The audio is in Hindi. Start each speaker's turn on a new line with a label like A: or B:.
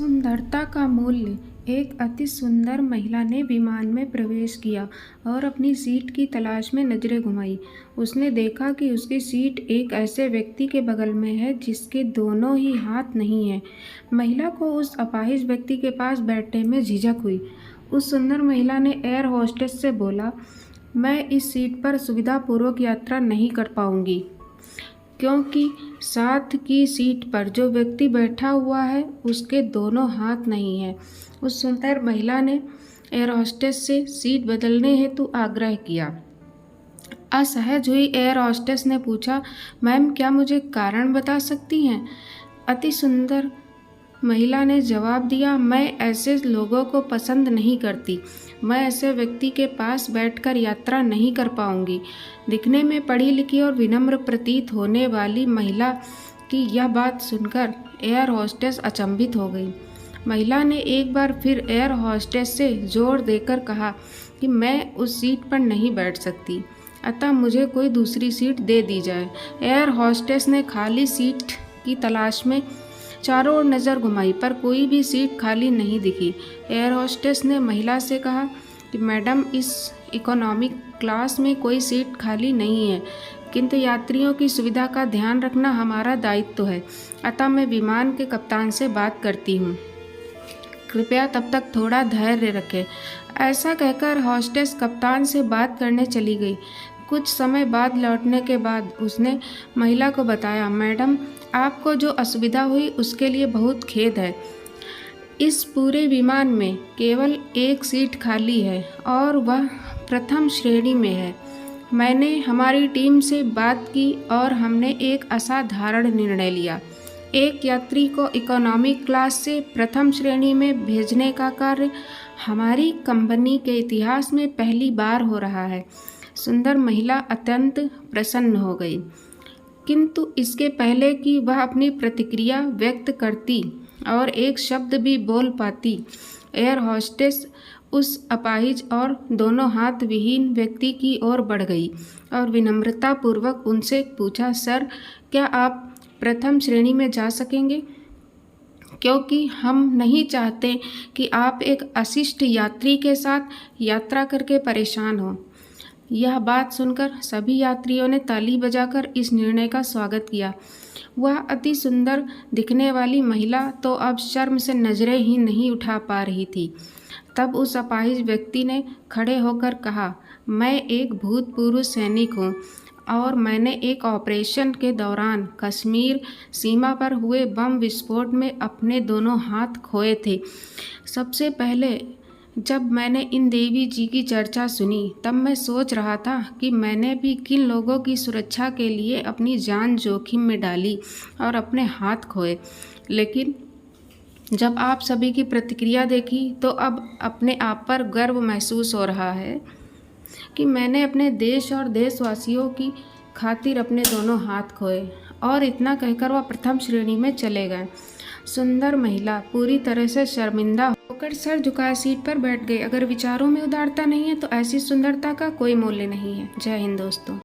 A: सुंदरता का मूल्य। एक अति सुंदर महिला ने विमान में प्रवेश किया और अपनी सीट की तलाश में नजरें घुमाई। उसने देखा कि उसकी सीट एक ऐसे व्यक्ति के बगल में है जिसके दोनों ही हाथ नहीं हैं। महिला को उस अपाहिज व्यक्ति के पास बैठने में झिझक हुई। उस सुंदर महिला ने एयर होस्टेस से बोला, मैं इस सीट पर सुविधापूर्वक यात्रा नहीं कर पाऊंगी क्योंकि साथ की सीट पर जो व्यक्ति बैठा हुआ है उसके दोनों हाथ नहीं हैं। उस सुंदर महिला ने एयर होस्टेस से सीट बदलने हेतु आग्रह किया। असहज हुई एयर होस्टेस ने पूछा, मैम क्या मुझे कारण बता सकती हैं? अति सुंदर महिला ने जवाब दिया, मैं ऐसे लोगों को पसंद नहीं करती। मैं ऐसे व्यक्ति के पास बैठकर यात्रा नहीं कर पाऊंगी। दिखने में पढ़ी लिखी और विनम्र प्रतीत होने वाली महिला की यह बात सुनकर एयर होस्टेस अचंभित हो गई। महिला ने एक बार फिर एयर होस्टेस से जोर देकर कहा कि मैं उस सीट पर नहीं बैठ सकती, अतः मुझे कोई दूसरी सीट दे दी जाए। एयर होस्टेस ने खाली सीट की तलाश में चारों ओर नज़र घुमाई पर कोई भी सीट खाली नहीं दिखी। एयर होस्टेस ने महिला से कहा कि मैडम, इस इकोनॉमिक क्लास में कोई सीट खाली नहीं है, किंतु यात्रियों की सुविधा का ध्यान रखना हमारा दायित्व है, अतः मैं विमान के कप्तान से बात करती हूँ। कृपया तब तक थोड़ा धैर्य रखें। ऐसा कहकर हॉस्टेस कप्तान से बात करने चली गई। कुछ समय बाद लौटने के बाद उसने महिला को बताया, मैडम, आपको जो असुविधा हुई उसके लिए बहुत खेद है। इस पूरे विमान में केवल एक सीट खाली है और वह प्रथम श्रेणी में है। मैंने हमारी टीम से बात की और हमने एक असाधारण निर्णय लिया। एक यात्री को इकोनॉमी क्लास से प्रथम श्रेणी में भेजने का कार्य हमारी कंपनी के इतिहास में पहली बार हो रहा है। सुंदर महिला अत्यंत प्रसन्न हो गई, किंतु इसके पहले कि वह अपनी प्रतिक्रिया व्यक्त करती और एक शब्द भी बोल पाती, एयर होस्टेस उस अपाहिज और दोनों हाथ विहीन व्यक्ति की ओर बढ़ गई और विनम्रतापूर्वक उनसे पूछा, सर, क्या आप प्रथम श्रेणी में जा सकेंगे? क्योंकि हम नहीं चाहते कि आप एक अशिष्ट यात्री के साथ यात्रा करके परेशान हों। यह बात सुनकर सभी यात्रियों ने ताली बजाकर इस निर्णय का स्वागत किया। वह अति सुंदर दिखने वाली महिला तो अब शर्म से नजरें ही नहीं उठा पा रही थी। तब उस अपाहिज व्यक्ति ने खड़े होकर कहा, मैं एक भूतपूर्व सैनिक हूँ और मैंने एक ऑपरेशन के दौरान कश्मीर सीमा पर हुए बम विस्फोट में अपने दोनों हाथ खोए थे। सबसे पहले जब मैंने इन देवी जी की चर्चा सुनी तब मैं सोच रहा था कि मैंने भी किन लोगों की सुरक्षा के लिए अपनी जान जोखिम में डाली और अपने हाथ खोए, लेकिन जब आप सभी की प्रतिक्रिया देखी तो अब अपने आप पर गर्व महसूस हो रहा है कि मैंने अपने देश और देशवासियों की खातिर अपने दोनों हाथ खोए। और इतना कहकर वह प्रथम श्रेणी में चले गए। सुंदर महिला पूरी तरह से शर्मिंदा होकर सर झुकाए सीट पर बैठ गई। अगर विचारों में उदारता नहीं है तो ऐसी सुंदरता का कोई मूल्य नहीं है। जय हिंद दोस्तों।